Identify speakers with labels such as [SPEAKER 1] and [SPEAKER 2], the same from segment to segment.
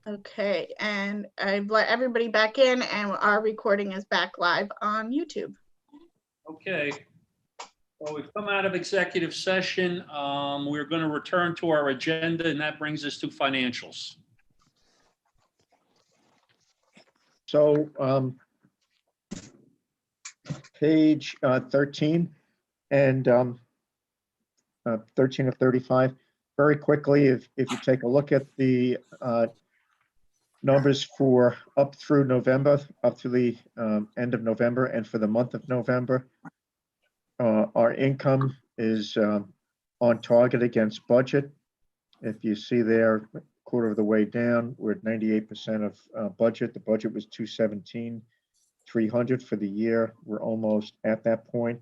[SPEAKER 1] Okay, and I've let everybody back in, and our recording is back live on YouTube.
[SPEAKER 2] Okay. Well, we've come out of executive session. We're going to return to our agenda, and that brings us to financials.
[SPEAKER 3] So page 13 and 13 of 35. Very quickly, if you take a look at the numbers for up through November, up to the end of November, and for the month of November, our income is on target against budget. If you see there, quarter of the way down, we're at 98% of budget. The budget was 217,300 for the year. We're almost at that point.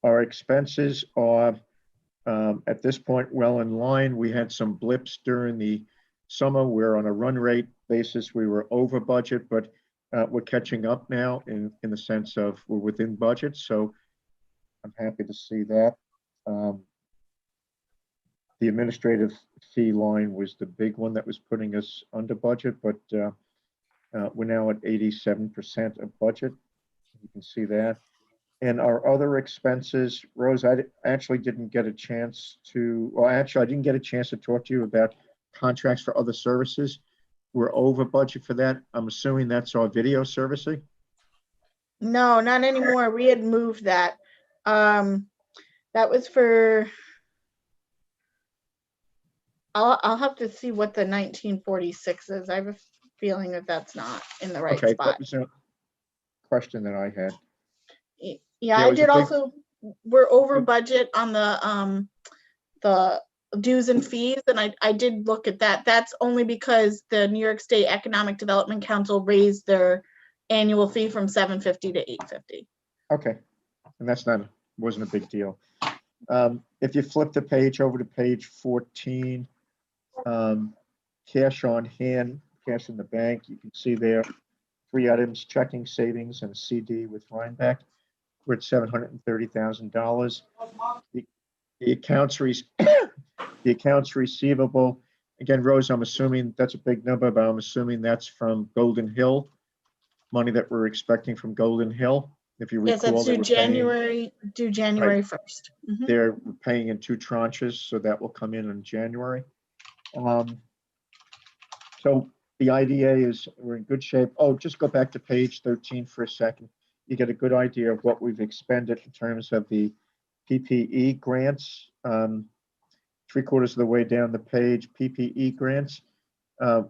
[SPEAKER 3] Our expenses are at this point well in line. We had some blips during the summer. We're on a run rate basis. We were over budget, but we're catching up now in the sense of we're within budget. So I'm happy to see that. The administrative fee line was the big one that was putting us under budget, but we're now at 87% of budget. You can see that. And our other expenses, Rose, I actually didn't get a chance to, well, actually, I didn't get a chance to talk to you about contracts for other services. We're over budget for that. I'm assuming that's our video servicing?
[SPEAKER 1] No, not anymore. We had moved that. That was for, I'll have to see what the 1946 is. I have a feeling that that's not in the right
[SPEAKER 3] Okay,
[SPEAKER 1] spot.
[SPEAKER 3] that was a question that I had.
[SPEAKER 1] Yeah,
[SPEAKER 3] it
[SPEAKER 1] I
[SPEAKER 3] was a
[SPEAKER 1] did
[SPEAKER 3] big-
[SPEAKER 1] also, we're over budget on the dues and fees, and I did look at that. That's only because the New York State Economic Development Council raised their annual fee from $750 to $850.
[SPEAKER 3] Okay, and that's not, wasn't a big deal. If you flip the page over to page 14, cash on hand, cash in the bank, you can see there, 3 items, checking, savings, and a CD with Rhinebeck. We're at $730,000. The accounts receivable, again, Rose, I'm assuming that's a big number, but I'm assuming that's from Golden Hill, money that we're expecting from Golden Hill. If you
[SPEAKER 1] Yes,
[SPEAKER 3] recall,
[SPEAKER 1] that's due January 1st. Mhm.
[SPEAKER 3] they're paying in 2 tranches, so that will come in January. So the IDA is, we're in good shape. Oh, just go back to page 13 for a second. You get a good idea of what we've expended in terms of the PPE grants. 3/4 of the way down the page, PPE grants.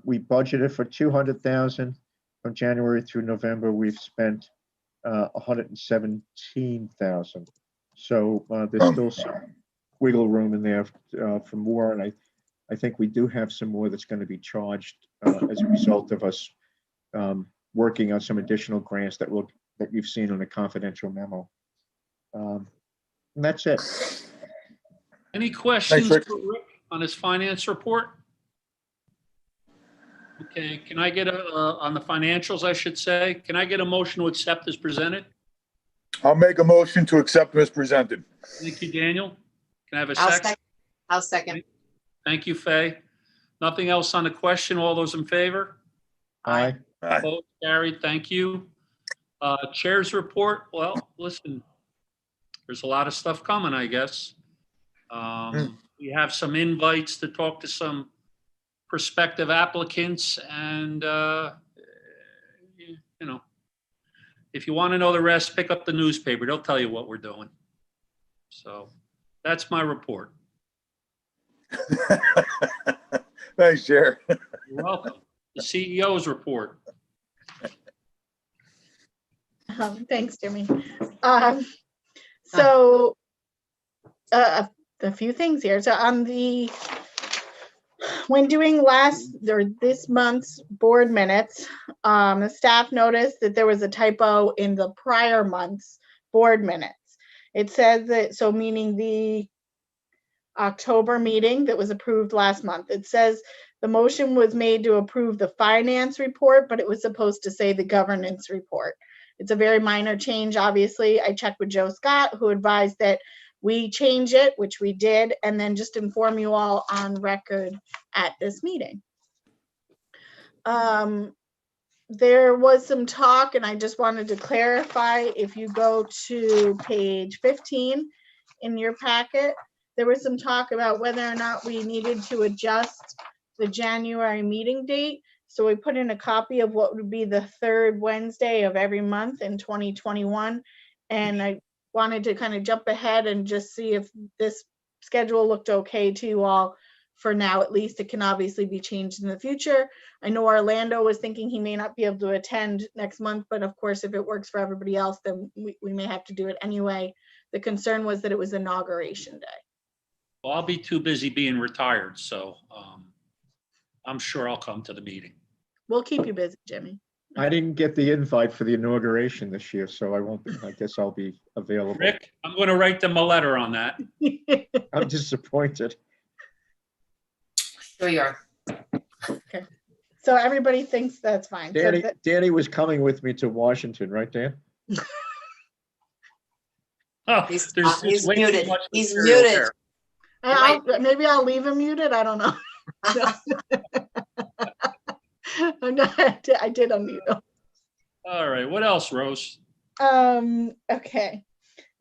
[SPEAKER 3] We budgeted for 200,000 from January through November. We've spent 117,000. So there's still some wiggle room in there for more, and I think we do have some more that's going to be charged as a result of us working on some additional grants that you've seen on a confidential memo. And that's it.
[SPEAKER 2] Any questions
[SPEAKER 4] Rick.
[SPEAKER 2] for Rick on his finance report? Okay, can I get on the financials, I should say, can I get a motion to accept as presented?
[SPEAKER 4] I'll make a motion to accept them as presented.
[SPEAKER 2] Thank you, Daniel. Can I have a
[SPEAKER 5] I'll
[SPEAKER 2] second?
[SPEAKER 5] I'll second.
[SPEAKER 2] Thank you, Fay. Nothing else on the question? All those in favor?
[SPEAKER 3] Aye.
[SPEAKER 4] Aye.
[SPEAKER 2] Opposed? Carried. Thank you. Chair's report. Well, listen, there's a lot of stuff coming, I guess. We have some invites to talk to some prospective applicants, and you know, if you want to know the rest, pick up the newspaper. They'll tell you what we're doing. So that's my report.
[SPEAKER 4] Thanks, Chair.
[SPEAKER 2] You're welcome. The CEO's report.
[SPEAKER 1] Thanks, Jimmy. So a few things here. So when doing this month's board minutes, the staff noticed that there was a typo in the prior month's board minutes. It says that, so meaning the October meeting that was approved last month. It says the motion was made to approve the finance report, but it was supposed to say the governance report. It's a very minor change, obviously. I checked with Joe Scott, who advised that we change it, which we did, and then just inform you all on record at this meeting. There was some talk, and I just wanted to clarify, if you go to page 15 in your packet, there was some talk about whether or not we needed to adjust the January meeting date. So we put in a copy of what would be the third Wednesday of every month in 2021. And I wanted to kind of jump ahead and just see if this schedule looked okay to you all for now. At least it can obviously be changed in the future. I know Orlando was thinking he may not be able to attend next month, but of course, if it works for everybody else, then we may have to do it anyway. The concern was that it was inauguration day.
[SPEAKER 2] Well, I'll be too busy being retired, so I'm sure I'll come to the meeting.
[SPEAKER 1] We'll keep you busy, Jimmy.
[SPEAKER 3] I didn't get the invite for the inauguration this year, so I won't, I guess I'll be available.
[SPEAKER 2] Rick, I'm going to write them a letter on that.
[SPEAKER 3] I'm disappointed.
[SPEAKER 5] Sure you are.
[SPEAKER 1] So everybody thinks that's fine. So
[SPEAKER 3] Danny was coming with me to Washington, right, Dan?
[SPEAKER 2] Oh,
[SPEAKER 5] He's
[SPEAKER 2] there's way too
[SPEAKER 5] muted.
[SPEAKER 2] much
[SPEAKER 5] He's
[SPEAKER 2] material
[SPEAKER 5] muted.
[SPEAKER 2] there.
[SPEAKER 1] maybe I'll leave him muted. I don't know. I did unmute him.
[SPEAKER 2] All right, what else, Rose?
[SPEAKER 1] Okay.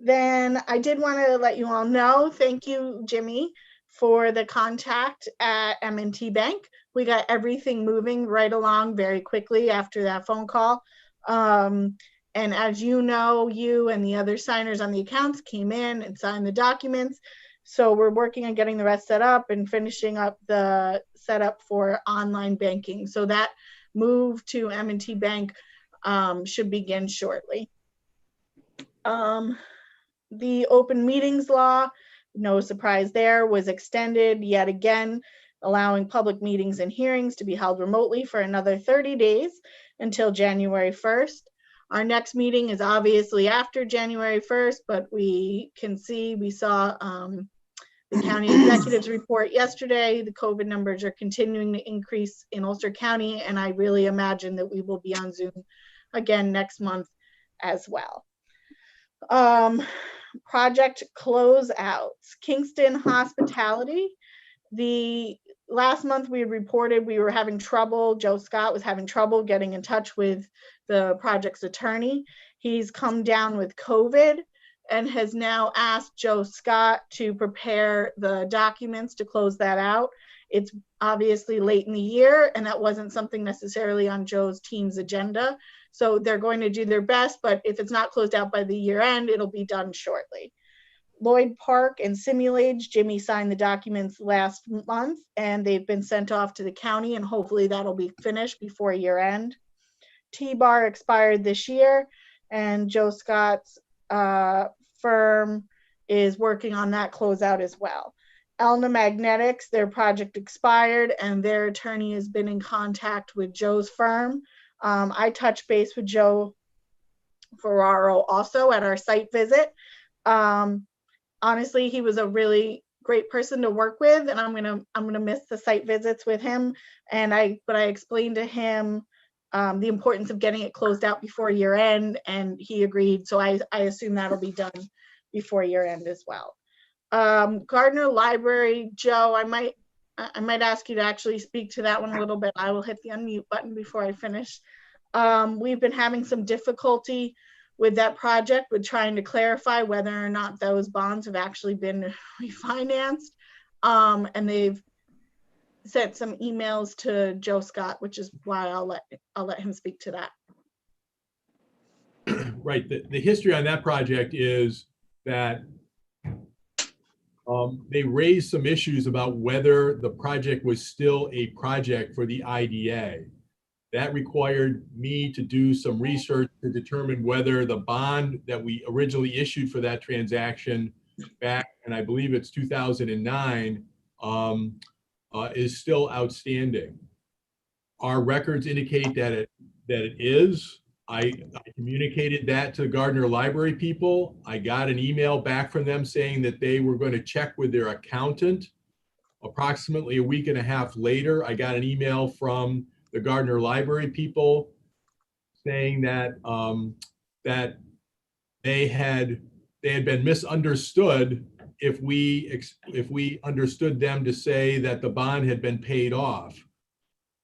[SPEAKER 1] Then I did want to let you all know, thank you, Jimmy, for the contact at M&T Bank. We got everything moving right along very quickly after that phone call. And as you know, you and the other signers on the accounts came in and signed the documents. So we're working on getting the rest set up and finishing up the setup for online banking. So that move to M&T Bank should begin shortly. The open meetings law, no surprise there, was extended yet again, allowing public meetings and hearings to be held remotely for another 30 days until January 1st. Our next meeting is obviously after January 1st, but we saw the county executive's report yesterday. The COVID numbers are continuing to increase in Ulster County, and I really imagine that we will be on Zoom again next month as well. Project closeouts. Kingston Hospitality. The last month we reported we were having trouble. Joe Scott was having trouble getting in touch with the project's attorney. He's come down with COVID and has now asked Joe Scott to prepare the documents to close that out. It's obviously late in the year, and that wasn't something necessarily on Joe's team's agenda. So they're going to do their best, but if it's not closed out by the year end, it'll be done shortly. Lloyd Park and Simulage, Jimmy signed the documents last month, and they've been sent off to the county, and hopefully that'll be finished before year end. T-Bar expired this year, and Joe Scott's firm is working on that closeout as well. Elna Magnetics, their project expired, and their attorney has been in contact with Joe's firm. I touched base with Joe Ferraro also at our site visit. Honestly, he was a really great person to work with, and I'm gonna miss the site visits with him. But I explained to him the importance of getting it closed out before year end, and he agreed. So I assume that'll be done before year end as well. Gardner Library, Joe, I might ask you to actually speak to that one a little bit. I will hit the unmute button before I finish. We've been having some difficulty with that project with trying to clarify whether or not those bonds have actually been refinanced. And they've sent some emails to Joe Scott, which is why I'll let him speak to that.
[SPEAKER 6] Right. The history on that project is that they raised some issues about whether the project was still a project for the IDA. That required me to do some research to determine whether the bond that we originally issued for that transaction back, and I believe it's 2009, is still outstanding. Our records indicate that it is. I communicated that to Gardner Library people. I got an email back from them saying that they were going to check with their accountant. Approximately a week and a half later, I got an email from the Gardner Library people saying that that they had been misunderstood if we understood them to say that the bond had been paid off.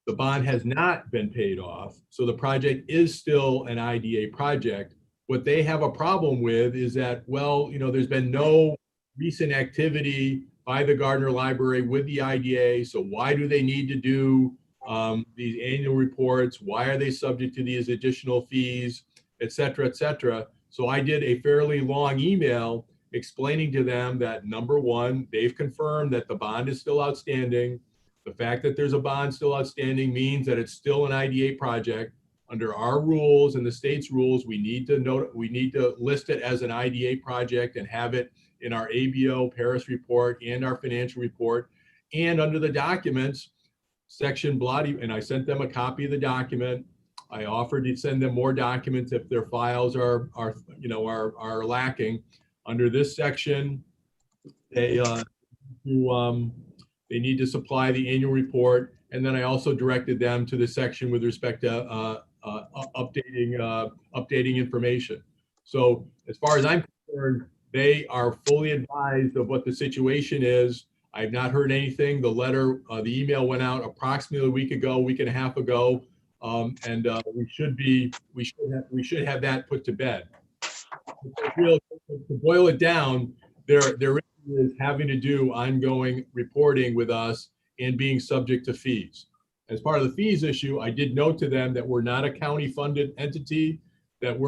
[SPEAKER 6] The bond has not been paid off, so the project is still an IDA project. What they have a problem with is that, well, there's been no recent activity by the Gardner Library with the IDA, so why do they need to do these annual reports? Why are they subject to these additional fees, et cetera, et cetera? So I did a fairly long email explaining to them that, number one, they've confirmed that the bond is still outstanding. The fact that there's a bond still outstanding means that it's still an IDA project. Under our rules and the state's rules, we need to list it as an IDA project and have it in our ABO Paris report and our financial report. And under the documents, section bloody, and I sent them a copy of the document. I offered to send them more documents if their files are lacking. Under this section, they need to supply the annual report, and then I also directed them to the section with respect to updating information. So as far as I'm concerned, they are fully advised of what the situation is. I've not heard anything. The email went out approximately a week and a half ago, and we should have that put to bed. To boil it down, there is having to do ongoing reporting with us and being subject to fees. As part of the fees issue, I did note to them that we're not a county-funded entity, that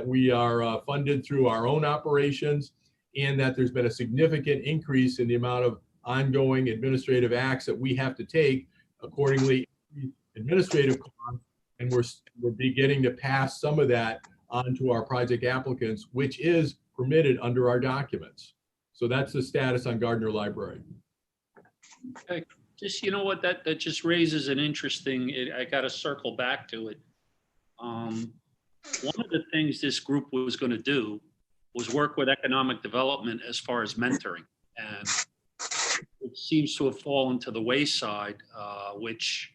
[SPEAKER 6] we are funded through our own operations, and that there's been a significant increase in the amount of ongoing administrative acts that we have to take, accordingly, administrative costs, and we're beginning to pass some of that on to our project applicants, which is permitted under our documents. So that's the status on Gardner Library.
[SPEAKER 2] Okay. Just, what, that just raises an interesting, I got to circle back to it. One of the things this group was going to do was work with economic development as far as mentoring. And it seems to have fallen to the wayside, which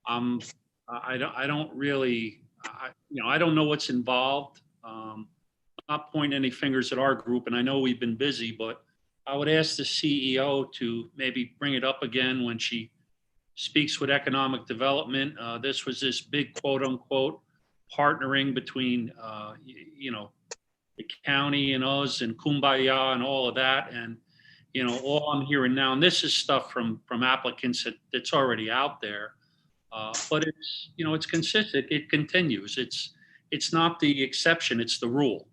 [SPEAKER 2] I don't really, I don't know what's involved. Not pointing any fingers at our group, and I know we've been busy, but I would ask the CEO to maybe bring it up again when she speaks with economic development. This was this big quote unquote partnering between, the county and us and Kumbaya and all of that. And, all I'm hearing now, and this is stuff from applicants that's already out there, but it's, it's consistent. It continues. It's not the exception, it's the rule.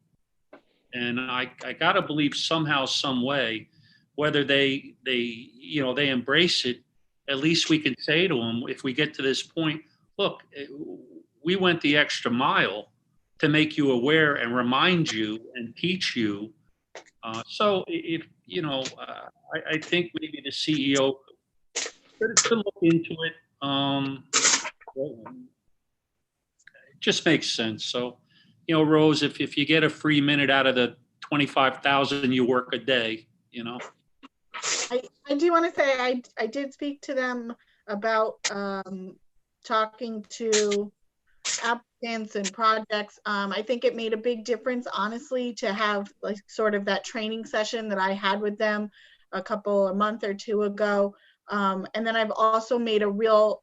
[SPEAKER 2] And I gotta believe somehow, some way, whether they embrace it, at least we can say to them, if we get to this point, look, we went the extra mile to make you aware and remind you and teach you. So if, I think maybe the CEO could look into it. It just makes sense. So, Rose, if you get a free minute out of the 25,000 you work a day,
[SPEAKER 1] I do want to say I did speak to them about talking to applicants and projects. I think it made a big difference, honestly, to have like sort of that training session that I had with them a month or two ago. And then I've also made a real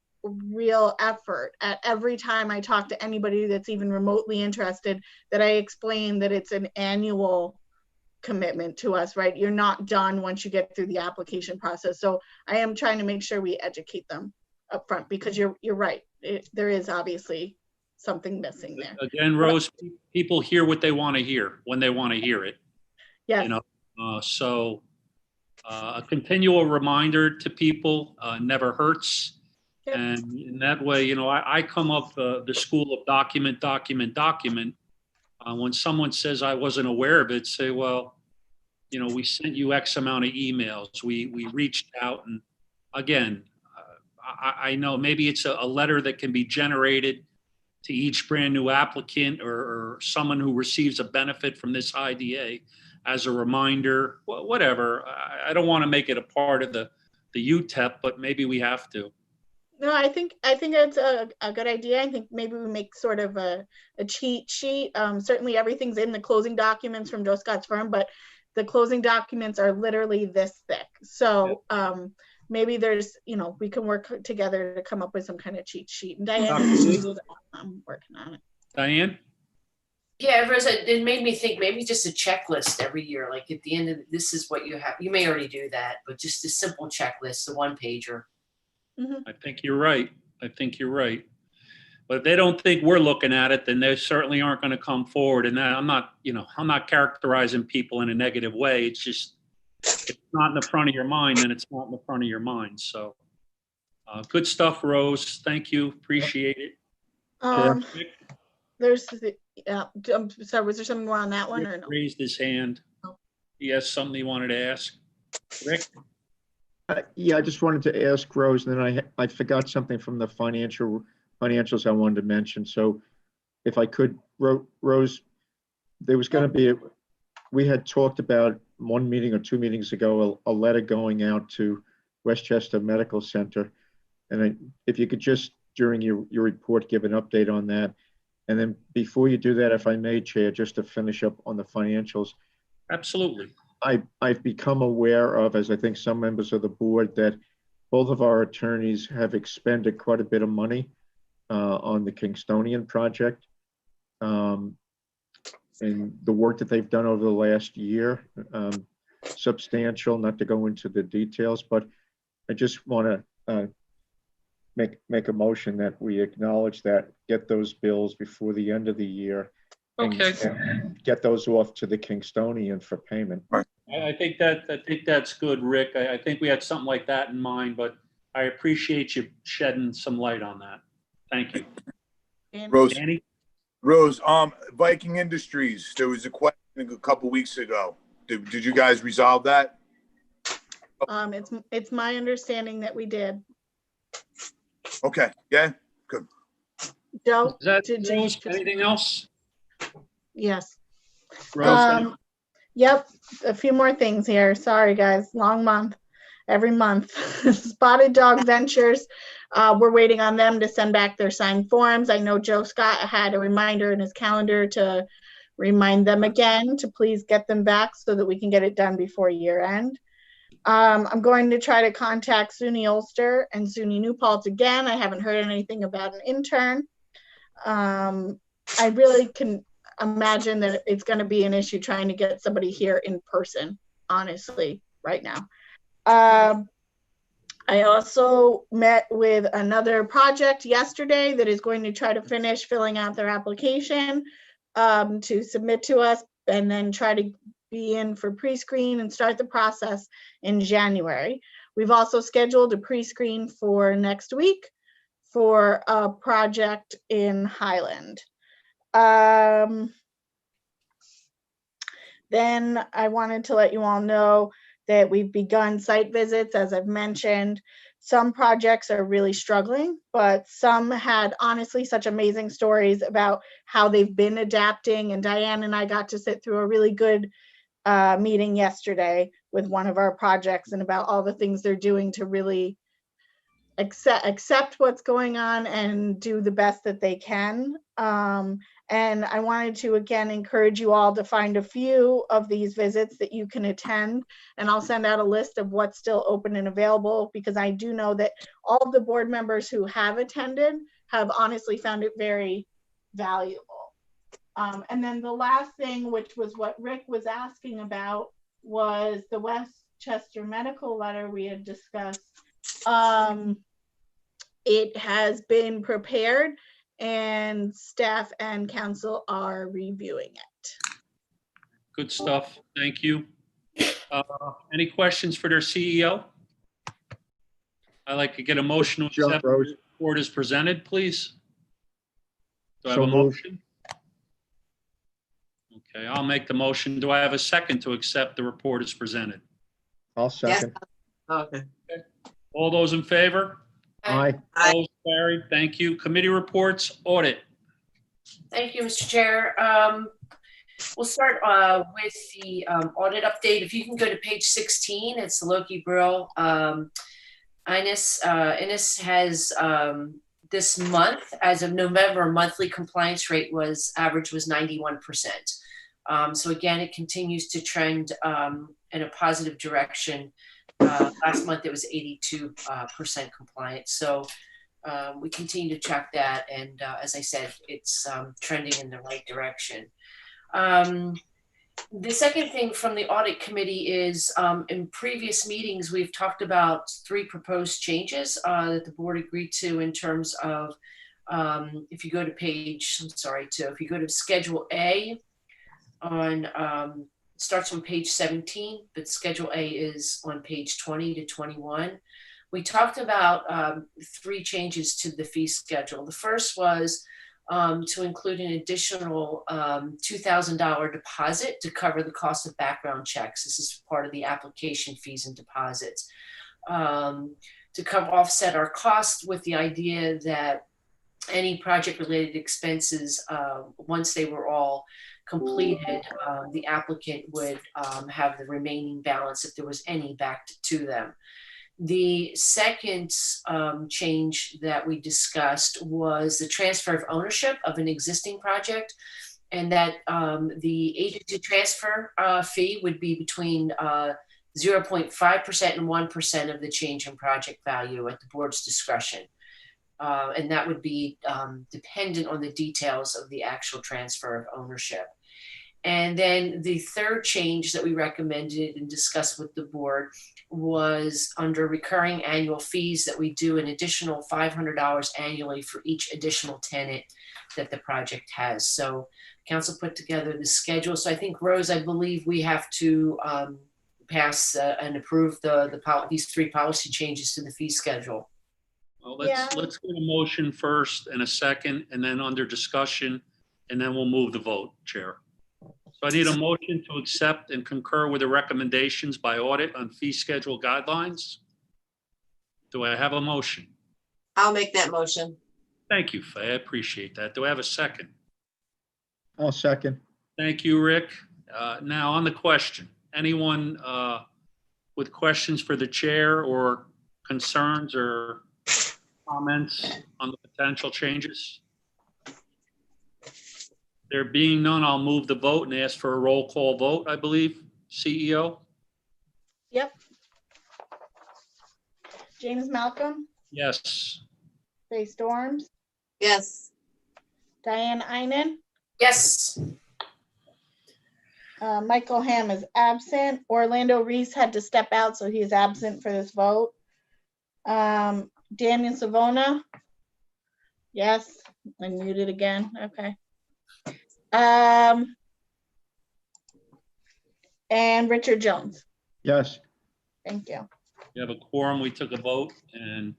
[SPEAKER 1] effort at every time I talk to anybody that's even remotely interested, that I explain that it's an annual commitment to us, right? You're not done once you get through the application process. So I am trying to make sure we educate them up front, because you're right. There is obviously something missing there.
[SPEAKER 2] Again, Rose, people hear what they want to hear when they want to hear it.
[SPEAKER 1] Yes.
[SPEAKER 2] So a continual reminder to people never hurts.
[SPEAKER 1] Yep.
[SPEAKER 2] And in that way, I come up the school of document. When someone says I wasn't aware of it, say, well, we sent you X amount of emails. We reached out, and again, I know maybe it's a letter that can be generated to each brand new applicant or someone who receives a benefit from this IDA as a reminder, whatever. I don't want to make it a part of the UTEP, but maybe we have to.
[SPEAKER 1] No, I think it's a good idea. I think maybe we make sort of a cheat sheet. Certainly everything's in the closing documents from Joe Scott's firm, but the closing documents are literally this thick. So maybe there's, we can work together to come up with some kind of cheat sheet. And Diane, I'm working on it.
[SPEAKER 2] Diane?
[SPEAKER 5] Yeah, Rosa, it made me think maybe just a checklist every year, like at the end of this is what you have. You may already do that, but just a simple checklist, the one pager.
[SPEAKER 2] I think you're right. But if they don't think we're looking at it, then they certainly aren't going to come forward. And I'm not characterizing people in a negative way. It's just, if it's not in the front of your mind, then it's not in the front of your mind. So good stuff, Rose. Thank you. Appreciate it.
[SPEAKER 1] There's I'm sorry, was there something more on that one or no?
[SPEAKER 2] Raised his hand.
[SPEAKER 1] No.
[SPEAKER 2] He has something he wanted to ask. Rick?
[SPEAKER 3] Yeah, I just wanted to ask Rose, and then I forgot something from the financials I wanted to mention. So if I could, Rose, there was going to be, we had talked about 1 meeting or 2 meetings ago, a letter going out to Westchester Medical Center. And if you could just, during your report, give an update on that. And then before you do that, if I may, Chair, just to finish up on the financials.
[SPEAKER 2] Absolutely.
[SPEAKER 3] I've become aware of, as I think some members of the board, that both of our attorneys have expended quite a bit of money on the Kingstonian project. And the work that they've done over the last year, substantial, not to go into the details, but I just want to make a motion that we acknowledge that, get those bills before the end of the year.
[SPEAKER 2] Okay.
[SPEAKER 3] And get those off to the Kingstonian for payment.
[SPEAKER 2] I think that's good, Rick. I think we had something like that in mind, but I appreciate you shedding some light on that. Thank you.
[SPEAKER 4] Rose,
[SPEAKER 2] Danny?
[SPEAKER 4] Rose, Viking Industries, there was a question a couple weeks ago. Did you guys resolve that?
[SPEAKER 1] It's my understanding that we did.
[SPEAKER 4] Okay, yeah, good.
[SPEAKER 1] Joe,
[SPEAKER 2] Is that
[SPEAKER 1] did you
[SPEAKER 2] Rose? Anything else?
[SPEAKER 1] Yes.
[SPEAKER 2] Rose?
[SPEAKER 1] Yep, a few more things here. Sorry, guys, long month, every month. Spotted Dog Ventures, we're waiting on them to send back their signed forms. I know Joe Scott had a reminder in his calendar to remind them again to please get them back so that we can get it done before year end. I'm going to try to contact SUNY Ulster and SUNY New Paltz again. I haven't heard anything about an intern. I really can imagine that it's going to be an issue trying to get somebody here in person, honestly, right now. I also met with another project yesterday that is going to try to finish filling out their application to submit to us, and then try to be in for pre-screen and start the process in January. We've also scheduled a pre-screen for next week for a project in Highland. Then I wanted to let you all know that we've begun site visits, as I've mentioned. Some projects are really struggling, but some had honestly such amazing stories about how they've been adapting. And Diane and I got to sit through a really good meeting yesterday with one of our projects and about all the things they're doing to really accept what's going on and do the best that they can. And I wanted to again encourage you all to find a few of these visits that you can attend, and I'll send out a list of what's still open and available, because I do know that all of the board members who have attended have honestly found it very valuable. And then the last thing, which was what Rick was asking about, was the Westchester medical letter we had discussed. It has been prepared and staff and council are reviewing it.
[SPEAKER 2] Good stuff. Thank you. Any questions for their CEO? I'd like to get a motion to accept the report as presented, please. Do I have a motion? Okay, I'll make the motion. Do I have a second to accept the report as presented?
[SPEAKER 3] I'll second.
[SPEAKER 7] Okay.
[SPEAKER 2] All those in favor?
[SPEAKER 3] Aye.
[SPEAKER 2] Opposed? Carried. Thank you. Committee reports, audit.
[SPEAKER 5] Thank you, Mr. Chair. We'll start with the audit update. If you can go to page 16, it's the Loki Brill. Ines has this month, as of November, monthly compliance rate average was 91%. So again, it continues to trend in a positive direction. Last month it was 82% compliant. So we continue to track that, and as I said, it's trending in the right direction. The second thing from the audit committee is in previous meetings, we've talked about 3 proposed changes that the board agreed to in terms of, if you go to page, if you go to Schedule A on, starts on page 17, but Schedule A is on page 20 to 21. We talked about 3 changes to the fee schedule. The first was to include an additional $2,000 deposit to cover the cost of background checks. This is part of the application fees and deposits. To offset our costs, with the idea that any project-related expenses, once they were all completed, the applicant would have the remaining balance, if there was any, back to them. The second change that we discussed was the transfer of ownership of an existing project, and that the agency transfer fee would be between 0.5% and 1% of the change in project value at the board's discretion. And that would be dependent on the details of the actual transfer of ownership. And then the third change that we recommended and discussed with the board was under recurring annual fees, that we do an additional $500 annually for each additional tenant that the project has. So council put together the schedule. So I think, Rose, I believe we have to pass and approve these 3 policy changes to the fee schedule.
[SPEAKER 2] Well, let's get a motion first and a second, and then under discussion, and then we'll move the vote, Chair. So I need a motion to accept and concur with the recommendations by audit on fee schedule guidelines. Do I have a motion?
[SPEAKER 7] I'll make that motion.
[SPEAKER 2] Thank you, Faye. I appreciate that. Do I have a second?
[SPEAKER 3] I'll second.
[SPEAKER 2] Thank you, Rick. Now on the question, anyone with questions for the chair or concerns or comments on the potential changes? There being none, I'll move the vote and ask for a roll call vote, I believe. CEO?
[SPEAKER 1] Yep. James Malcolm,
[SPEAKER 2] Yes.
[SPEAKER 1] Faye Storms,
[SPEAKER 7] Yes.
[SPEAKER 1] Diane Einen,
[SPEAKER 5] Yes.
[SPEAKER 1] Michael Hamm is absent. Orlando Reese had to step out, so he is absent for this vote. Daniel Savona, yes, unmuted again, okay. And Richard Jones,
[SPEAKER 3] Yes.
[SPEAKER 1] thank you.
[SPEAKER 2] You have a quorum. We took a vote and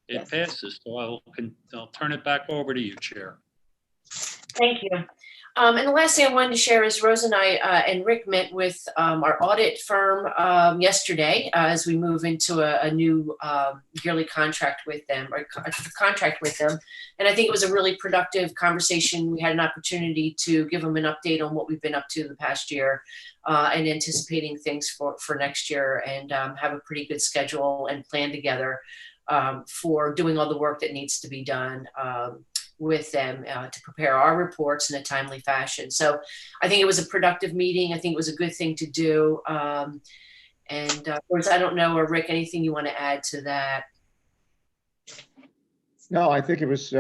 [SPEAKER 2] it
[SPEAKER 1] Yes.
[SPEAKER 2] passes. So I'll turn it back over to you, Chair.
[SPEAKER 5] Thank you. And the last thing I wanted to share is Rose and I and Rick met with our audit firm yesterday as we move into a new yearly contract with them, or contract with them. And I think it was a really productive conversation. We had an opportunity to give them an update on what we've been up to the past year and anticipating things for next year, and have a pretty good schedule and plan together for doing all the work that needs to be done with them to prepare our reports in a timely fashion. So I think it was a productive meeting. I think it was a good thing to do. And of course, I don't know, or Rick, anything you want to add to that?
[SPEAKER 3] No, I think it was,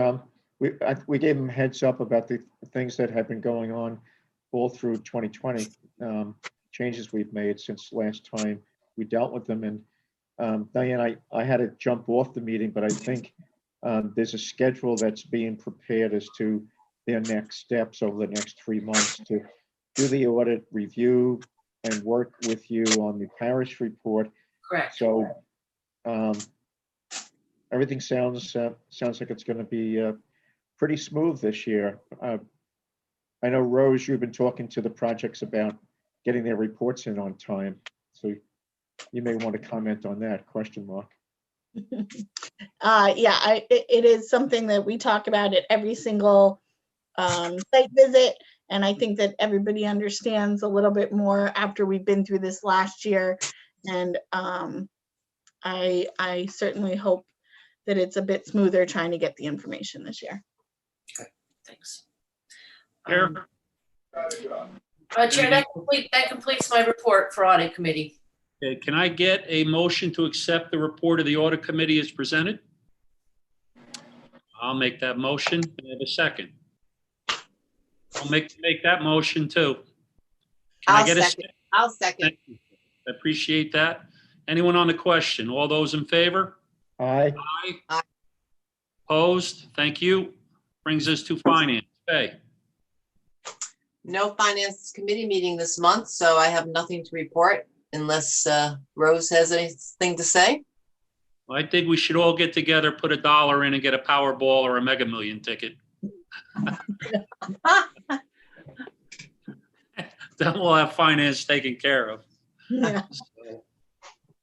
[SPEAKER 3] we gave them heads up about the things that have been going on all through 2020, changes we've made since last time we dealt with them. And Diane, I had to jump off the meeting, but I think there's a schedule that's being prepared as to their next steps over the next 3 months to do the audit review and work with you on the parish report.
[SPEAKER 5] Correct.
[SPEAKER 3] So everything sounds like it's going to be pretty smooth this year. I know, Rose, you've been talking to the projects about getting their reports in on time. So you may want to comment on that, question mark.
[SPEAKER 1] Yeah, it is something that we talk about at every single site visit. And I think that everybody understands a little bit more after we've been through this last year. And I certainly hope that it's a bit smoother trying to get the information this year.
[SPEAKER 5] Okay, thanks.
[SPEAKER 2] Chair?
[SPEAKER 5] Chair, that completes my report for Audit Committee.
[SPEAKER 2] Okay, can I get a motion to accept the report of the Audit Committee as presented? I'll make that motion. Can I have a second? I'll make that motion too. Can I
[SPEAKER 7] I'll
[SPEAKER 2] get a
[SPEAKER 7] second. I'll second.
[SPEAKER 2] Thank you. I appreciate that. Anyone on the question? All those in favor?
[SPEAKER 3] Aye.
[SPEAKER 7] Aye.
[SPEAKER 2] Opposed? Thank you. Brings us to finance. Okay.
[SPEAKER 7] No finance committee meeting this month, so I have nothing to report unless Rose has anything to say.
[SPEAKER 2] Well, I think we should all get together, put $1 in and get a Powerball or a Mega Million ticket. Then we'll have finance taken care of.
[SPEAKER 1] Yeah.
[SPEAKER 2] So,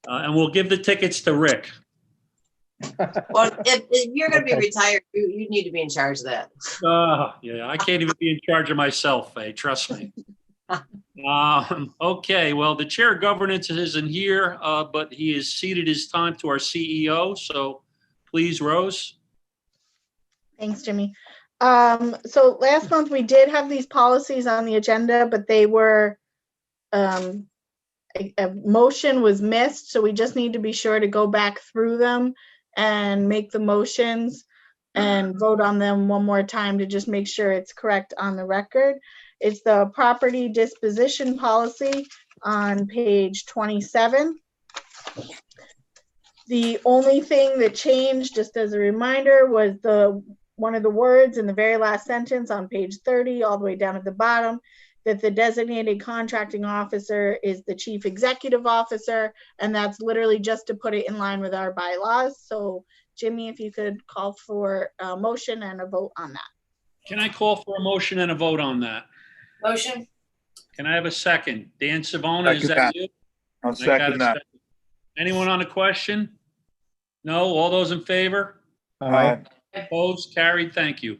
[SPEAKER 2] and we'll give the tickets to Rick.
[SPEAKER 7] Well, if you're going to be retired, you need to be in charge of that.
[SPEAKER 2] Yeah, I can't even be in charge of myself, Faye, trust me. Okay, well, the chair of governance isn't here, but he has ceded his time to our CEO. So please, Rose.
[SPEAKER 1] Thanks, Jimmy. So last month we did have these policies on the agenda, but they were, a motion was missed. So we just need to be sure to go back through them and make the motions and vote on them one more time to just make sure it's correct on the record. It's the property disposition policy on page 27. The only thing that changed, just as a reminder, was one of the words in the very last sentence on page 30, all the way down at the bottom, that the designated contracting officer is the chief executive officer, and that's literally just to put it in line with our bylaws. So Jimmy, if you could call for a motion and a vote on that.
[SPEAKER 2] Can I call for a motion and a vote on that?
[SPEAKER 5] Motion?
[SPEAKER 2] Can I have a second? Dan Savona, is
[SPEAKER 4] Second
[SPEAKER 2] that
[SPEAKER 4] that.
[SPEAKER 2] you?
[SPEAKER 4] I'll
[SPEAKER 2] I got
[SPEAKER 4] second
[SPEAKER 2] a
[SPEAKER 4] that.
[SPEAKER 2] second. Anyone on the question? No? All those in favor?
[SPEAKER 3] Aye.
[SPEAKER 2] Opposed? Carried? Thank you.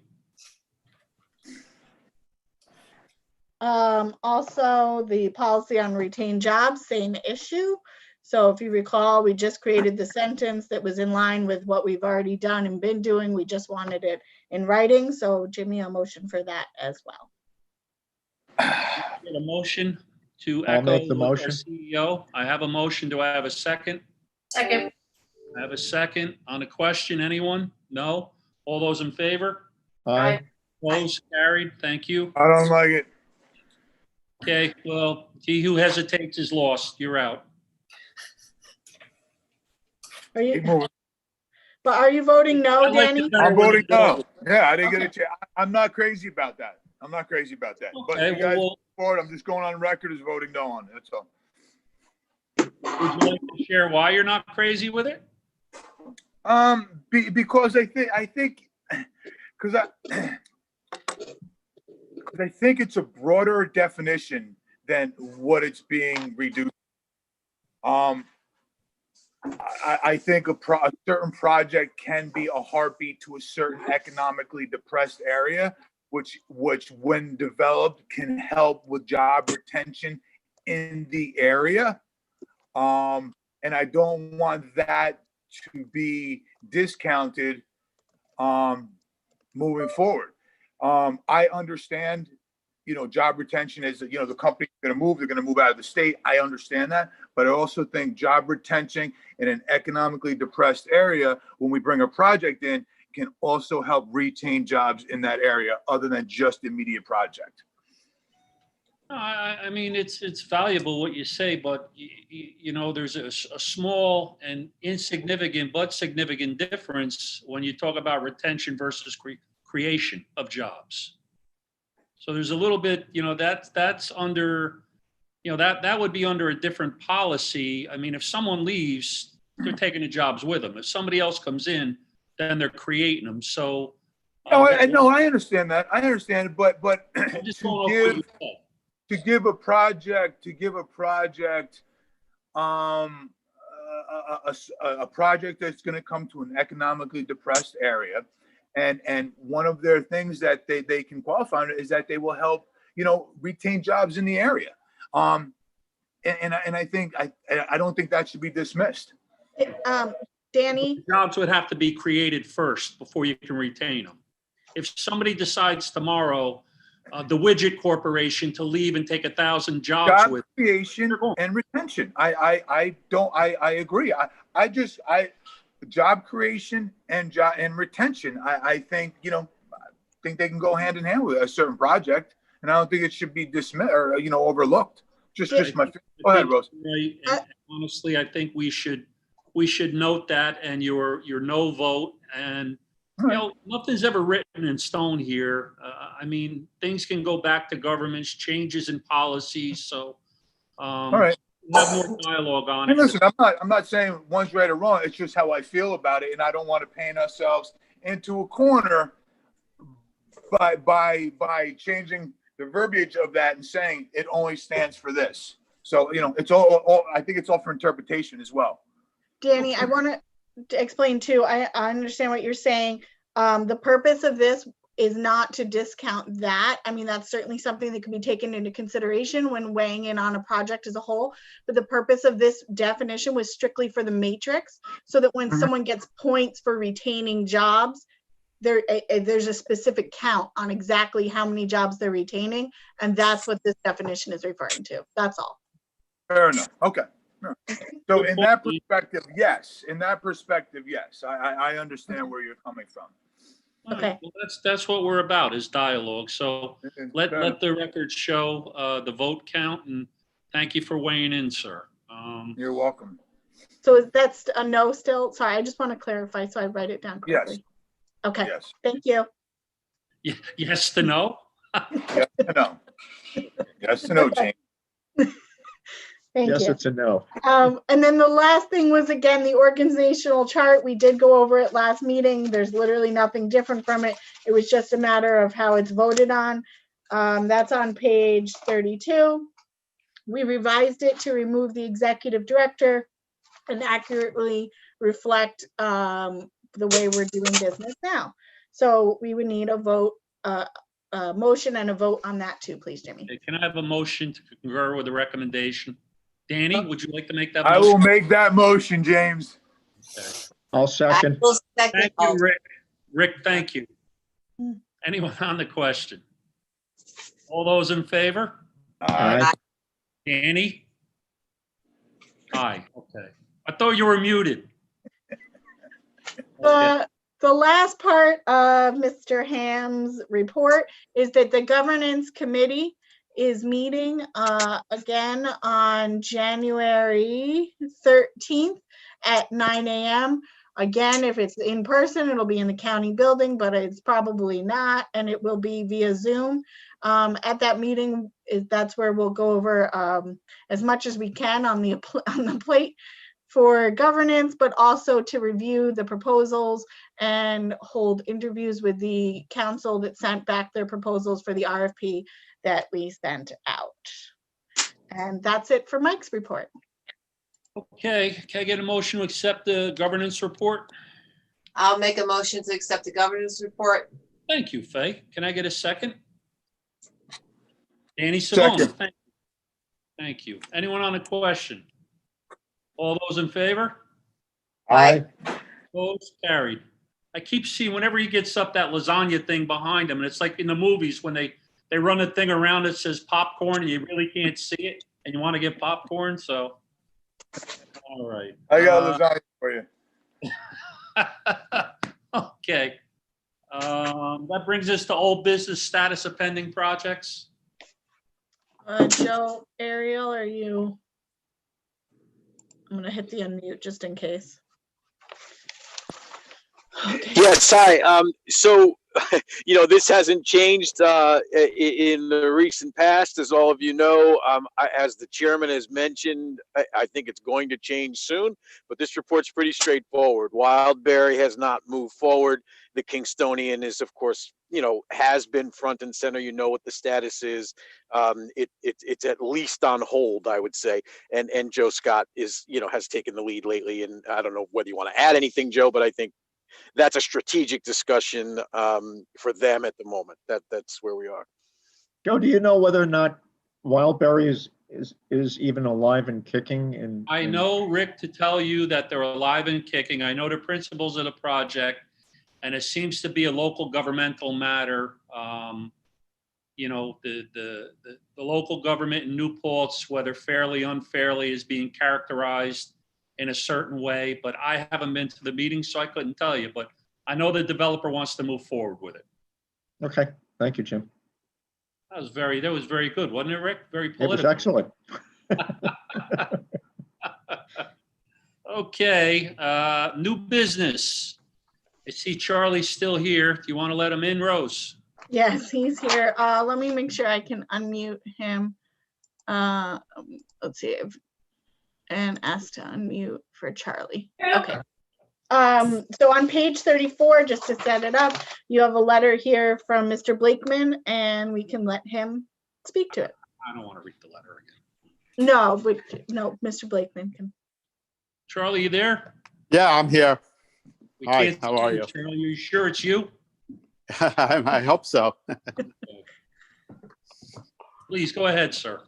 [SPEAKER 1] Also, the policy on retained jobs, same issue. So if you recall, we just created the sentence that was in line with what we've already done and been doing. We just wanted it in writing. So Jimmy, a motion for that as well.
[SPEAKER 2] Get a motion to
[SPEAKER 3] I'll
[SPEAKER 2] echo
[SPEAKER 3] make the
[SPEAKER 2] our
[SPEAKER 3] motion.
[SPEAKER 2] CEO. I have a motion. Do I have a second?
[SPEAKER 5] Second.
[SPEAKER 2] I have a second. On the question, anyone? No? All those in favor?
[SPEAKER 3] Aye.
[SPEAKER 2] Opposed? Carried? Thank you.
[SPEAKER 4] I don't like it.
[SPEAKER 2] Okay, well, he who hesitates is lost. You're out.
[SPEAKER 1] Are
[SPEAKER 4] Keep
[SPEAKER 1] you,
[SPEAKER 4] moving.
[SPEAKER 1] but are you voting no,
[SPEAKER 2] I'd like to
[SPEAKER 1] Danny?
[SPEAKER 2] know
[SPEAKER 4] I'm
[SPEAKER 2] what
[SPEAKER 4] voting
[SPEAKER 2] the vote
[SPEAKER 4] no.
[SPEAKER 2] is.
[SPEAKER 4] Yeah, I didn't get a
[SPEAKER 1] Okay.
[SPEAKER 4] chance. I'm not crazy about that. I'm not crazy about that. But
[SPEAKER 2] Okay,
[SPEAKER 4] you guys,
[SPEAKER 2] well,
[SPEAKER 4] for it, I'm just going on record as voting no on it. That's all.
[SPEAKER 2] would you like to share why you're not crazy with it?
[SPEAKER 4] Because I think, because I think it's a broader definition than what it's being reduced. I think a certain project can be a heartbeat to a certain economically depressed area, which when developed can help with job retention in the area. And I don't want that to be discounted moving forward. I understand, job retention is, the company's going to move, they're going to move out of the state. I understand that. But I also think job retention in an economically depressed area, when we bring a project in, can also help retain jobs in that area other than just immediate project.
[SPEAKER 2] I mean, it's valuable what you say, but there's a small and insignificant but significant difference when you talk about retention versus creation of jobs. So there's a little bit, that's under, that would be under a different policy. I mean, if someone leaves, they're taking the jobs with them. If somebody else comes in, then they're creating them. So.
[SPEAKER 4] No, I understand that. I understand it, but
[SPEAKER 2] I just don't know what you said.
[SPEAKER 4] to give a project, a project that's going to come to an economically depressed area, and one of their things that they can qualify on is that they will help, retain jobs in the area. And I think I don't think that should be dismissed.
[SPEAKER 1] Danny,
[SPEAKER 2] Jobs would have to be created first before you can retain them. If somebody decides tomorrow, the widget corporation to leave and take 1,000 jobs
[SPEAKER 4] Job
[SPEAKER 2] with.
[SPEAKER 4] creation
[SPEAKER 2] Sure.
[SPEAKER 4] and retention. I agree. Job creation and retention. I think, I think they can go hand in hand with a certain project, and I don't think it should be dismissed or, overlooked. Just my, go ahead, Rose.
[SPEAKER 2] Right. And honestly, I think we should note that, and your no vote, and nothing's ever written in stone here. I mean, things can go back to governments, changes in policies. So,
[SPEAKER 4] All right.
[SPEAKER 2] we'll have more dialogue on
[SPEAKER 4] And
[SPEAKER 2] it.
[SPEAKER 4] listen, I'm not saying one's right or wrong. It's just how I feel about it, and I don't want to paint ourselves into a corner by changing the verbiage of that and saying it only stands for this. So, it's all I think it's all for interpretation as well.
[SPEAKER 1] Danny, I want to explain too. I understand what you're saying. The purpose of this is not to discount that. I mean, that's certainly something that can be taken into consideration when weighing in on a project as a whole. But the purpose of this definition was strictly for the matrix, so that when someone gets points for retaining jobs, there's a specific count on exactly how many jobs they're retaining. And that's what this definition is referring to. That's all.
[SPEAKER 4] Fair enough. Okay. So in that perspective, yes. I understand where you're coming from.
[SPEAKER 1] Okay.
[SPEAKER 2] Well, that's what we're about, is dialogue. So let the record show the vote count, and thank you for weighing in, sir.
[SPEAKER 4] You're welcome.
[SPEAKER 1] So that's a no still? Sorry, I just want to clarify so I write it down correctly.
[SPEAKER 4] Yes.
[SPEAKER 1] Okay.
[SPEAKER 4] Yes.
[SPEAKER 1] Thank you.
[SPEAKER 2] Yes to no?
[SPEAKER 4] Yes to no. Yes to no, James.
[SPEAKER 1] Thank
[SPEAKER 3] Yes,
[SPEAKER 1] you.
[SPEAKER 3] it's a no.
[SPEAKER 1] And then the last thing was, again, the organizational chart. We did go over it last meeting. There's literally nothing different from it. It was just a matter of how it's voted on. That's on page 32. We revised it to remove the executive director and accurately reflect the way we're doing business now. So we would need a vote, a motion and a vote on that too, please, Jimmy.
[SPEAKER 2] Okay, can I have a motion to concur with the recommendation? Danny, would you like to make that
[SPEAKER 4] I
[SPEAKER 2] motion?
[SPEAKER 4] will make that motion, James.
[SPEAKER 2] Okay.
[SPEAKER 3] I'll
[SPEAKER 7] I
[SPEAKER 3] second.
[SPEAKER 7] will second.
[SPEAKER 2] Thank you, Rick. Rick, thank you. Anyone on the question? All those in favor?
[SPEAKER 3] Aye.
[SPEAKER 2] Danny? Aye, okay. I thought you were muted. Okay.
[SPEAKER 1] The last part of Mr. Ham's report is that the governance committee is meeting again on January 13th at 9 a.m. Again, if it's in person, it'll be in the county building, but it's probably not, and it will be via Zoom. At that meeting, that's where we'll go over as much as we can on the plate for governance, but also to review the proposals and hold interviews with the council that sent back their proposals for the RFP that we sent out. And that's it for Mike's report.
[SPEAKER 2] Okay, can I get a motion to accept the governance report?
[SPEAKER 7] I'll make a motion to accept the governance report.
[SPEAKER 2] Thank you, Faye. Can I get a second? Danny Simone.
[SPEAKER 4] Second.
[SPEAKER 2] Thank you. Anyone on the question? All those in favor?
[SPEAKER 3] Aye.
[SPEAKER 2] Opposed? Carried. I keep seeing whenever he gets up that lasagna thing behind him, and it's like in the movies when they run a thing around that says popcorn and you really can't see it and you want to get popcorn, so. All right.
[SPEAKER 4] I got lasagna for you.
[SPEAKER 2] Okay. That brings us to old business status of pending projects.
[SPEAKER 1] Joe, Ariel, are you? I'm gonna hit the unmute just in case. Okay.
[SPEAKER 8] Yes, hi. So, this hasn't changed in the recent past, as all of you know. As the chairman has mentioned, I think it's going to change soon, but this report's pretty straightforward. Wildberry has not moved forward. The Kingstonian is, of course, has been front and center. You know what the status is. It's at least on hold, I would say. And Joe Scott is, has taken the lead lately. And I don't know whether you want to add anything, Joe, but I think that's a strategic discussion for them at the moment. That's where we are.
[SPEAKER 3] Joe, do you know whether or not Wildberry is even alive and kicking?
[SPEAKER 2] I know, Rick, to tell you that they're alive and kicking. I know the principles of the project, and it seems to be a local governmental matter. you know, the local government in New Paltz, whether fairly, unfairly, is being characterized in a certain way, but I haven't been to the meeting, so I couldn't tell you, but I know the developer wants to move forward with it.
[SPEAKER 3] Okay, thank you, Jim.
[SPEAKER 2] That was very good, wasn't it, Rick? Very
[SPEAKER 3] It was
[SPEAKER 2] political.
[SPEAKER 3] excellent.
[SPEAKER 2] Okay, new business. I see Charlie's still here. Do you want to let him in, Rose?
[SPEAKER 1] Yes, he's here. Let me make sure I can unmute him. Let's see, and ask to unmute for Charlie. Okay. So on page 34, just to set it up, you have a letter here from Mr. Blakeman, and we can let him speak to it.
[SPEAKER 2] I don't want to read the letter again.
[SPEAKER 1] No, but no, Mr. Blakeman can.
[SPEAKER 2] Charlie, you there?
[SPEAKER 9] Yeah, I'm here.
[SPEAKER 2] We
[SPEAKER 9] Hi,
[SPEAKER 2] can't
[SPEAKER 9] how
[SPEAKER 2] see
[SPEAKER 9] are
[SPEAKER 2] you,
[SPEAKER 9] you?
[SPEAKER 2] Charlie, you sure it's you?
[SPEAKER 9] I hope so.
[SPEAKER 2] Please go ahead, sir.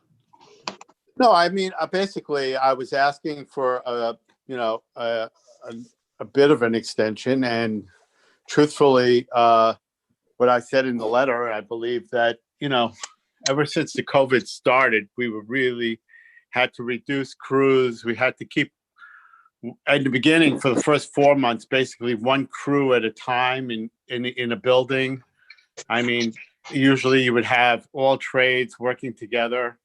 [SPEAKER 9] No, I mean, basically, I was asking for a bit of an extension, and truthfully, what I said in the letter, I believe that, ever since the COVID started, we were really had to reduce crews. We had to keep, at the beginning, for the first 4 months, basically one crew at a time in a building. I mean, usually you would have all trades working together,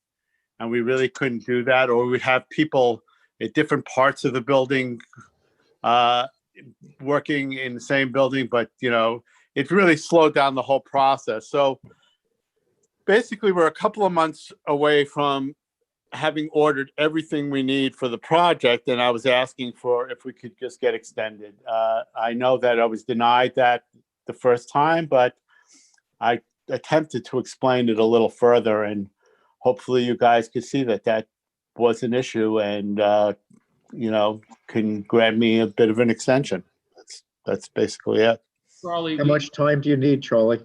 [SPEAKER 9] and we really couldn't do that. Or we'd have people at different parts of the building working in the same building, but it really slowed down the whole process. So basically, we're a couple of months away from having ordered everything we need for the project, and I was asking for if we could just get extended. I know that I was denied that the first time, but I attempted to explain it a little further, and hopefully you guys could see that that was an issue, and can grant me a bit of an extension. That's basically it.
[SPEAKER 2] Charlie,
[SPEAKER 3] How much time do you need, Charlie?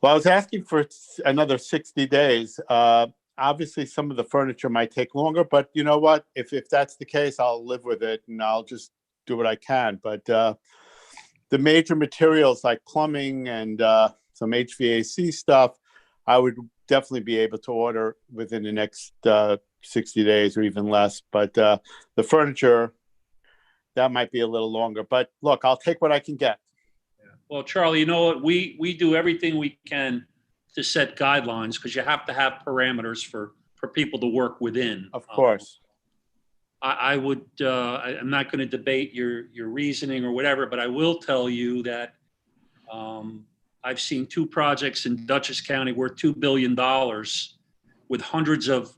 [SPEAKER 9] Well, I was asking for another 60 days. Obviously, some of the furniture might take longer, but you know what? If that's the case, I'll live with it, and I'll just do what I can. But the major materials like plumbing and some HVAC stuff, I would definitely be able to order within the next 60 days or even less. But the furniture, that might be a little longer. But look, I'll take what I can get.
[SPEAKER 2] well, Charlie, you know what? We do everything we can to set guidelines, because you have to have parameters for people to work within.
[SPEAKER 9] Of course.
[SPEAKER 2] I would, I'm not going to debate your reasoning or whatever, but I will tell you that I've seen 2 projects in Dutchess County worth $2 billion with hundreds of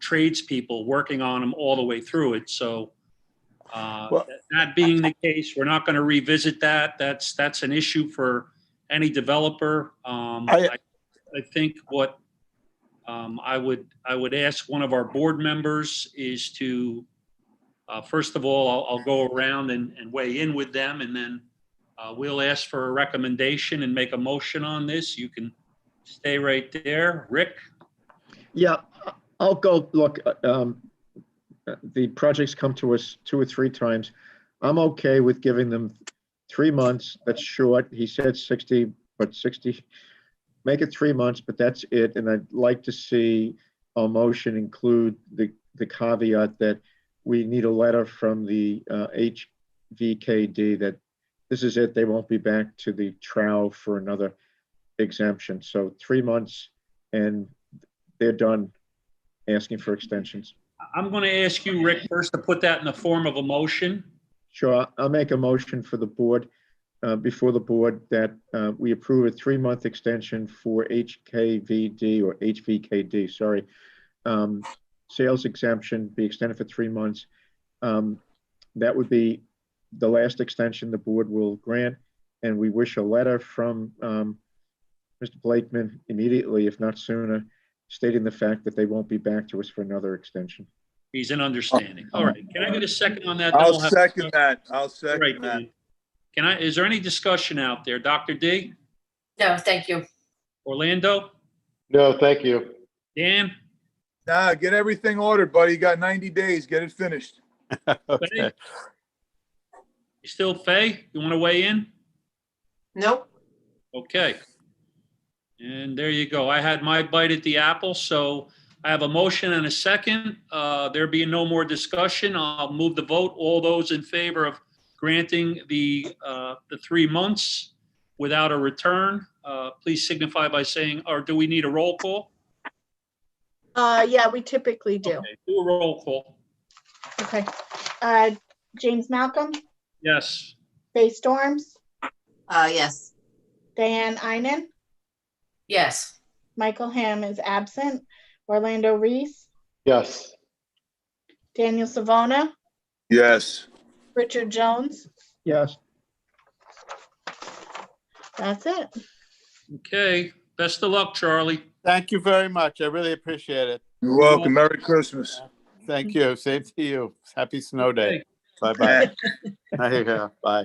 [SPEAKER 2] tradespeople working on them all the way through it. So that being the case, we're not going to revisit that. That's an issue for any developer. I think what I would ask one of our board members is to, first of all, I'll go around and weigh in with them, and then we'll ask for a recommendation and make a motion on this. You can stay right there. Rick?
[SPEAKER 3] Yeah, I'll go. Look, the projects come to us 2 or 3 times. I'm okay with giving them 3 months. That's short. He said 60, but 60. Make it 3 months, but that's it. And I'd like to see a motion include the caveat that we need a letter from the HVKD that this is it. They won't be back to the trial for another exemption. So 3 months, and they're done asking for extensions.
[SPEAKER 2] I'm going to ask you, Rick, first to put that in the form of a motion.
[SPEAKER 3] Sure, I'll make a motion for the board, before the board, that we approve a 3-month extension for HKVD or HVKD, sorry. Sales exemption be extended for 3 months. That would be the last extension the board will grant, and we wish a letter from Mr. Blakeman immediately, if not sooner, stating the fact that they won't be back to us for another extension.
[SPEAKER 2] He's an understanding. All right. Can I get a second on that? Then
[SPEAKER 4] I'll
[SPEAKER 2] we'll have-
[SPEAKER 4] second that. I'll
[SPEAKER 2] All right,
[SPEAKER 4] second that.
[SPEAKER 2] Dan. Is there any discussion out there? Dr. D?
[SPEAKER 5] No, thank you.
[SPEAKER 2] Orlando?
[SPEAKER 9] No, thank you.
[SPEAKER 2] Dan?
[SPEAKER 4] Nah, get everything ordered, buddy. You got 90 days. Get it finished.
[SPEAKER 9] Okay.
[SPEAKER 2] You still, Faye? You want to weigh in?
[SPEAKER 7] Nope.
[SPEAKER 2] Okay. And there you go. I had my bite at the apple, so I have a motion and a second. There being no more discussion, I'll move the vote. All those in favor of granting the 3 months without a return, please signify by saying, or do we need a roll call?
[SPEAKER 1] Yeah, we typically do.
[SPEAKER 2] Okay, do a roll call.
[SPEAKER 1] Okay. James Malcolm,
[SPEAKER 2] Yes.
[SPEAKER 1] Faye Storms,
[SPEAKER 7] Yes.
[SPEAKER 1] Diane Einen,
[SPEAKER 5] Yes.
[SPEAKER 1] Michael Ham is absent, Orlando Reese,
[SPEAKER 9] Yes.
[SPEAKER 1] Daniel Savona,
[SPEAKER 4] Yes.
[SPEAKER 1] Richard Jones.
[SPEAKER 3] Yes,
[SPEAKER 1] That's it.
[SPEAKER 2] Okay. Best of luck, Charlie.
[SPEAKER 9] Thank you very much. I really appreciate it.
[SPEAKER 4] You're welcome. Merry Christmas.
[SPEAKER 9] Thank you. Same to you. Happy snow day. Bye-bye. There you go. Bye.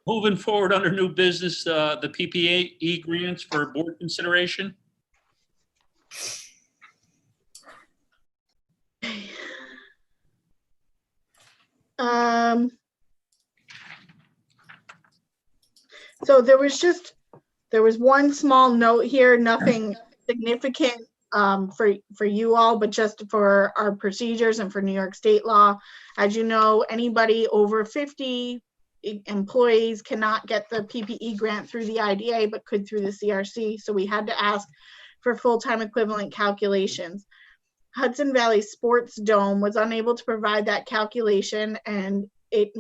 [SPEAKER 2] Moving forward under new business, the PPE grants for board consideration.
[SPEAKER 1] So there was one small note here, nothing significant for you all, but just for our procedures and for New York state law. As you know, anybody over 50 employees cannot get the PPE grant through the IDA, but could through the CRC. So we had to ask for full-time equivalent calculations. Hudson Valley Sports Dome was unable to provide that calculation, and it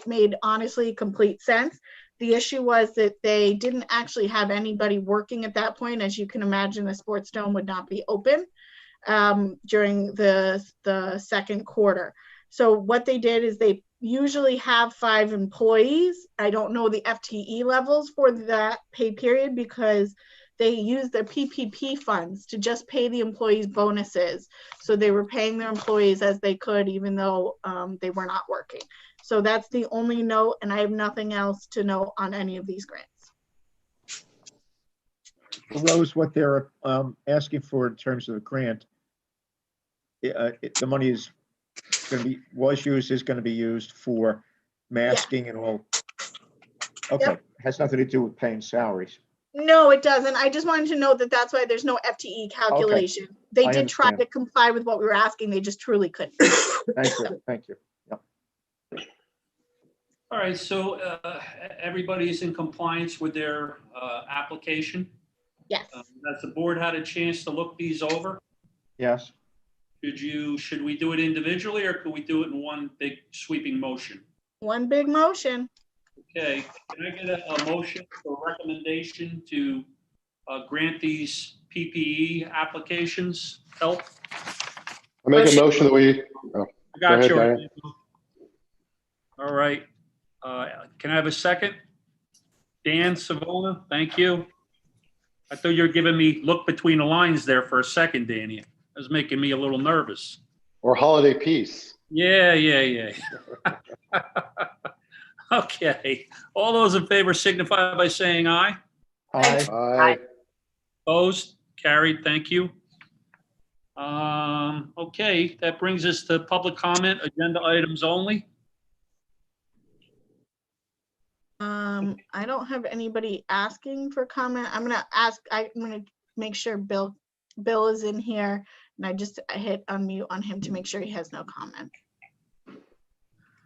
[SPEAKER 1] made honestly complete sense. The issue was that they didn't actually have anybody working at that point. As you can imagine, the sports dome would not be open during the second quarter. So what they did is they usually have 5 employees. I don't know the FTE levels for that pay period because they use their PPP funds to just pay the employees bonuses. So they were paying their employees as they could, even though they were not working. So that's the only note, and I have nothing else to note on any of these grants.
[SPEAKER 3] Rose, what they're asking for in terms of the grant, the money is going to be, is going to be used for masking and all. Okay,
[SPEAKER 1] Yep.
[SPEAKER 3] Has nothing to do with paying salaries.
[SPEAKER 1] No, it doesn't. I just wanted to note that that's why there's no FTE calculation. They
[SPEAKER 3] I
[SPEAKER 1] did try
[SPEAKER 3] understand.
[SPEAKER 1] to comply with what we were asking. They just truly couldn't.
[SPEAKER 3] Thank you.
[SPEAKER 2] All right, so everybody is in compliance with their application.
[SPEAKER 1] Yes.
[SPEAKER 2] Has the board had a chance to look these over?
[SPEAKER 3] Yes,
[SPEAKER 2] Should we do it individually or could we do it in one big sweeping motion?
[SPEAKER 1] One big motion.
[SPEAKER 2] Okay, can I get a motion for recommendation to grant these PPE applications help?
[SPEAKER 10] I make a motion that we,
[SPEAKER 2] I got
[SPEAKER 10] ahead,
[SPEAKER 2] you.
[SPEAKER 10] Diane.
[SPEAKER 2] All right. Can I have a second? Dan Savona, thank you. I thought you were giving me look between the lines there for a second, Danny. That was making me a little nervous.
[SPEAKER 10] or holiday peace.
[SPEAKER 2] Yeah. Okay. All those in favor signify by saying aye.
[SPEAKER 3] aye.
[SPEAKER 10] Aye.
[SPEAKER 2] Opposed? Carried. Thank you. Okay, that brings us to public comment, agenda items only.
[SPEAKER 1] I don't have anybody asking for comment. I'm gonna make sure Bill is in here, and I just hit unmute on him to make sure he has no comment.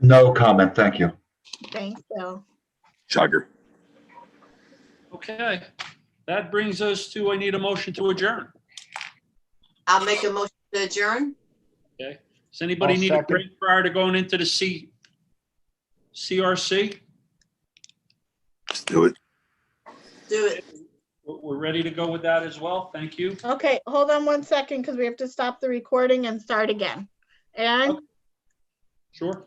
[SPEAKER 11] No comment, thank you.
[SPEAKER 1] Thanks, Bill.
[SPEAKER 4] Chugger.
[SPEAKER 2] Okay, that brings us to, I need a motion to adjourn.
[SPEAKER 7] I'll make a motion to adjourn.
[SPEAKER 2] Okay, does anybody
[SPEAKER 3] I'll
[SPEAKER 2] need a
[SPEAKER 3] second.
[SPEAKER 2] break prior to going into the CRC?
[SPEAKER 4] Let's do it.
[SPEAKER 7] Do it.
[SPEAKER 2] We're ready to go with that as well. Thank you.
[SPEAKER 1] Okay, hold on one second because we have to stop the recording and start again. And
[SPEAKER 2] Sure.